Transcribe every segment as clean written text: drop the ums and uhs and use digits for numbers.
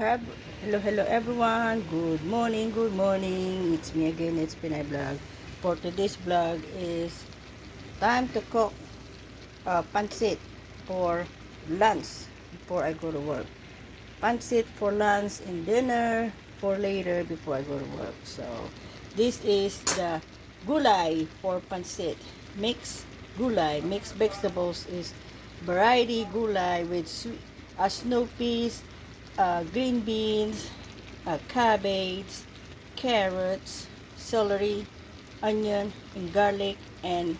Hello everyone. Good morning. It's me again, it's Pinay Vlog. For today's vlog is time to cook pancit for lunch before I go to work. Pancit for lunch and dinner for later before I go to work. So this is the gulay for pancit. Mixed vegetables is variety gulay with snow peas, green beans, cabbage, carrots, celery, onion, and garlic, and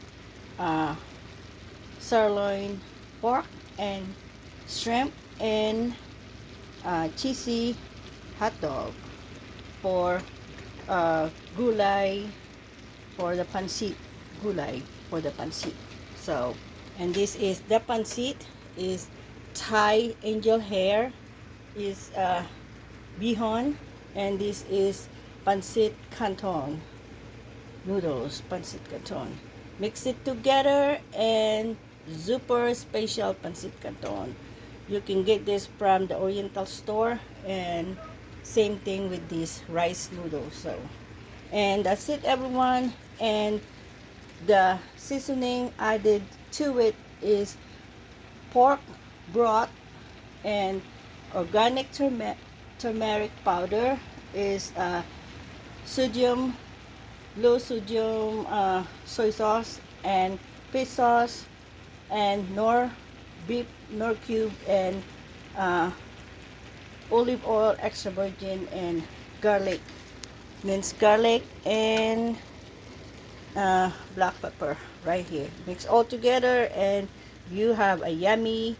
uh, sirloin pork, and shrimp, and cheesy hot dog for gulay for the pancit. Gulay for the pancit. So, and this is the pancit is Thai angel hair is bihon, and this is pancit canton noodles. Pancit canton, mix it together, and super special pancit canton. You can get this from the Oriental store, and same thing with these rice noodles. So, and that's it everyone. And the seasoning added to it is pork broth and organic turmeric powder, is sodium low sodium soy sauce, and fish sauce, and nor cube, and uh, olive oil extra virgin, and garlic, minced garlic, and black pepper right here. Mix all together, and you have a yummy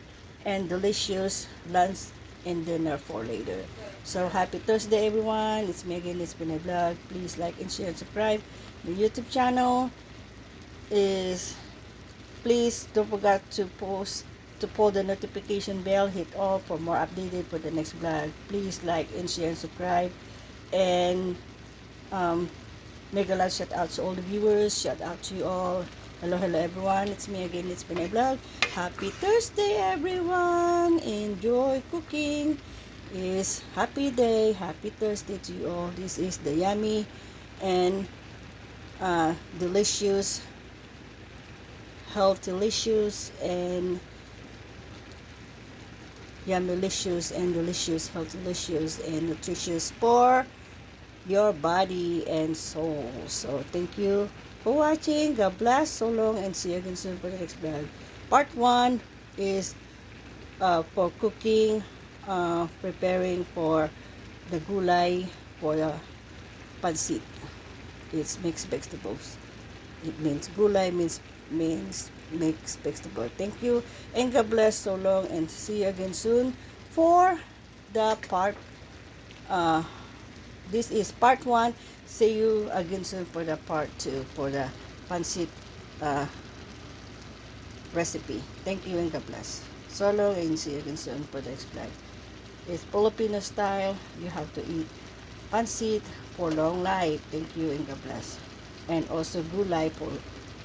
and delicious lunch and dinner for later. So happy Thursday everyone. It's me again, it's been a vlog. Please like and share and subscribe. The YouTube channel is, please don't forget to pull the notification bell, hit all for more updated for the next vlog. Please like and share and subscribe, and mega love shout out to all the viewers. Shout out to you all. Hello everyone. It's me again, it's been a vlog. Happy Thursday everyone. Enjoy cooking. Is happy day, happy Thursday to you all. This is the yummy and delicious, healthylicious, and yummylicious, and delicious, healthylicious, and nutritious for your body and soul. So thank you for watching. God bless. So long, and see you again soon for the next vlog. Part 1 is for cooking, preparing for the gulay for the pancit. It's mixed vegetables. It means gulay means mixed vegetable. Thank you, and God bless. So long, and see you again soon for the part. This is part 1. See you again soon for the part 2 for the pancit recipe. Thank you, and God bless. So long, and see you again soon for the next vlog. It's Filipino style. You have to eat pancit for long life. Thank you, and God bless. And also gulay for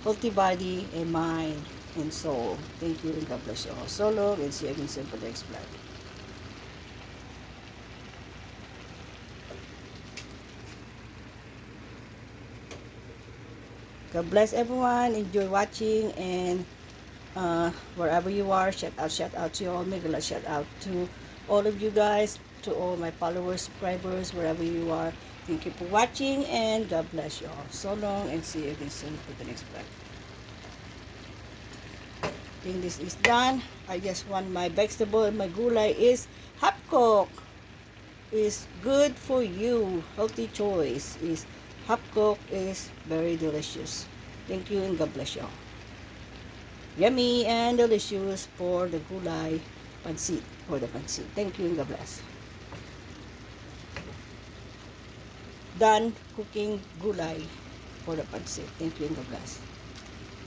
healthy body and mind and soul. Thank you, and God bless you all. So long, and see you again soon for the next vlog. God bless everyone. Enjoy watching, and wherever you are, shout out to you all. Mega shout out to all of you guys, to all my followers, subscribers, wherever you are. Thank you for watching, and God bless you all. So long, and see you again soon for the next vlog. I think this is done. I just want my vegetable, and my gulay is half cooked. Is good for you. Healthy choice is half cooked, is very delicious. Thank you, and God bless you all. Yummy and delicious for the gulay pancit, for the pancit. Thank you, and God bless. Done cooking gulay for the pancit. Thank you, and God bless.